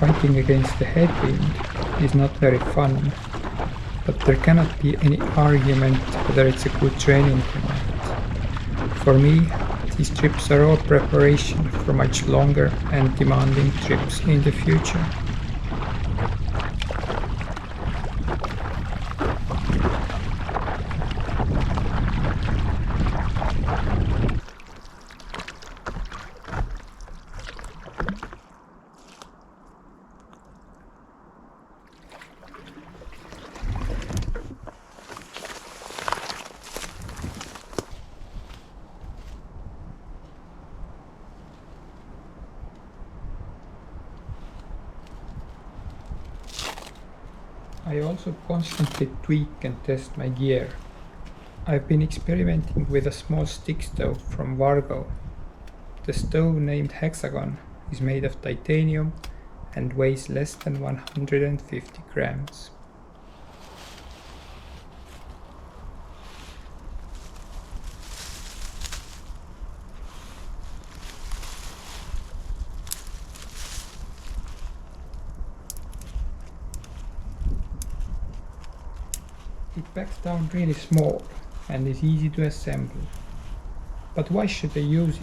Fighting against the headwind is not very fun, but there cannot be any argument whether it's a good training or not. For me, these trips are all preparation for much longer and demanding trips in the future. I also constantly tweak and test my gear. I've been experimenting with a small stick stove from Vargo. The stove, named Hexagon, is made of titanium and weighs less than 150 grams. It packs down really small and is easy to assemble. But why should I use it?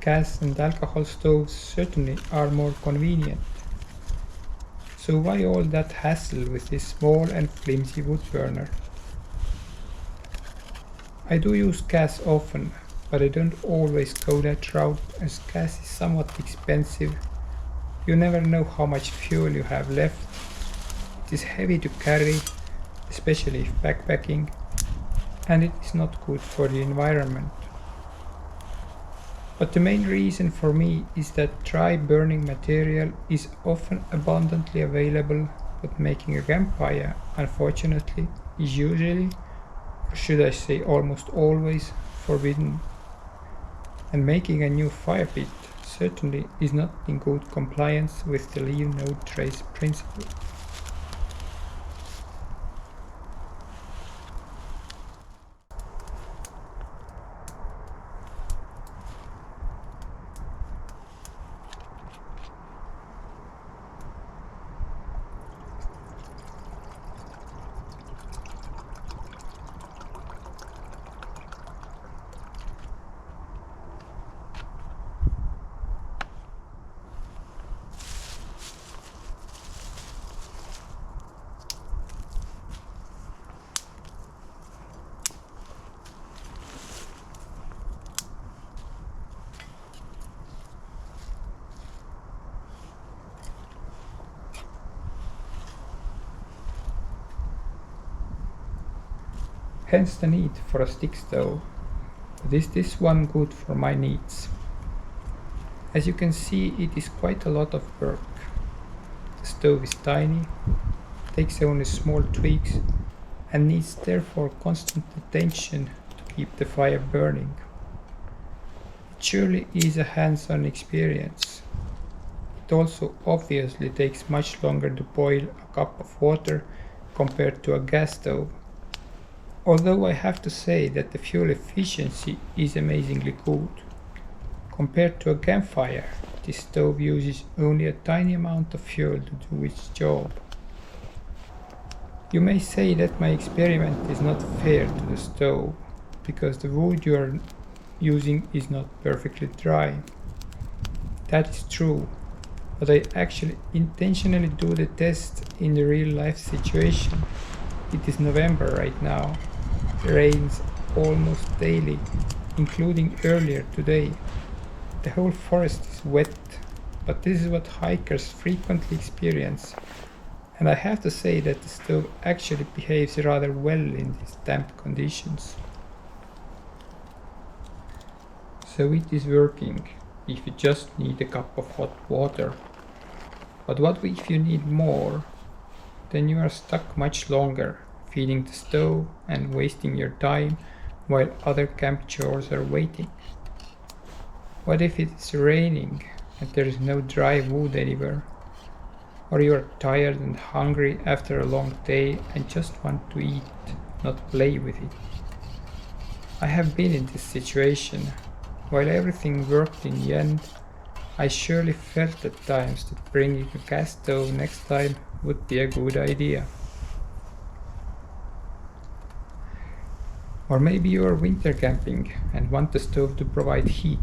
Gas and alcohol stoves certainly are more convenient. So why all that hassle with this small and flimsy wood burner? I do use gas often, but I don't always go that route as gas is somewhat expensive. You never know how much fuel you have left. It is heavy to carry, especially if backpacking, and it is not good for the environment. But the main reason for me is that dry burning material is often abundantly available, but making a campfire, unfortunately, is usually, or should I say almost always, forbidden. And making a new fire pit certainly is not in good compliance with the leave no trace principle. Hence the need for a stick stove, but is this one good for my needs? As you can see, it is quite a lot of work. The stove is tiny, takes only small tweaks, and needs therefore constant attention to keep the fire burning. It surely is a hands-on experience. It also obviously takes much longer to boil a cup of water compared to a gas stove. Although I have to say that the fuel efficiency is amazingly good. Compared to a campfire, this stove uses only a tiny amount of fuel to do its job. You may say that my experiment is not fair to the stove, because the wood you are using is not perfectly dry. That is true, but I actually intentionally do the test in the real life situation. It is November right now. It rains almost daily, including earlier today. The whole forest is wet, but this is what hikers frequently experience, and I have to say that the stove actually behaves rather well in these damp conditions. So it is working if you just need a cup of hot water. But what if you need more? Then you are stuck much longer, feeding the stove and wasting your time while other camp chores are waiting. What if it's raining and there is no dry wood anywhere? Or you are tired and hungry after a long day and just want to eat, not play with it? I have been in this situation. While everything worked in the end, I surely felt at times that bringing a gas stove next time would be a good idea. Or maybe you are winter camping and want the stove to provide heat,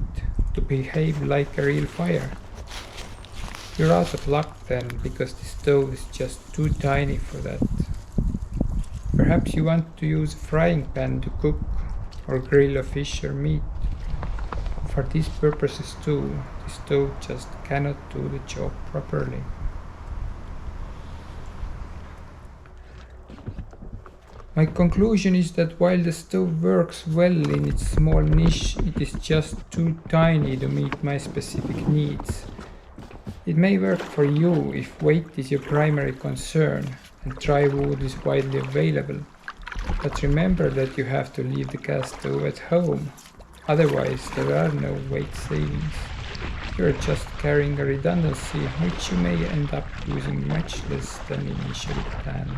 to behave like a real fire. You're out of luck then, because the stove is just too tiny for that. Perhaps you want to use a frying pan to cook or grill a fish or meat. For these purposes too, the stove just cannot do the job properly. My conclusion is that while the stove works well in its small niche, it is just too tiny to meet my specific needs. It may work for you if weight is your primary concern and dry wood is widely available, but remember that you have to leave the gas stove at home, otherwise there are no weight savings. You are just carrying a redundancy which you may end up using much less than initially planned.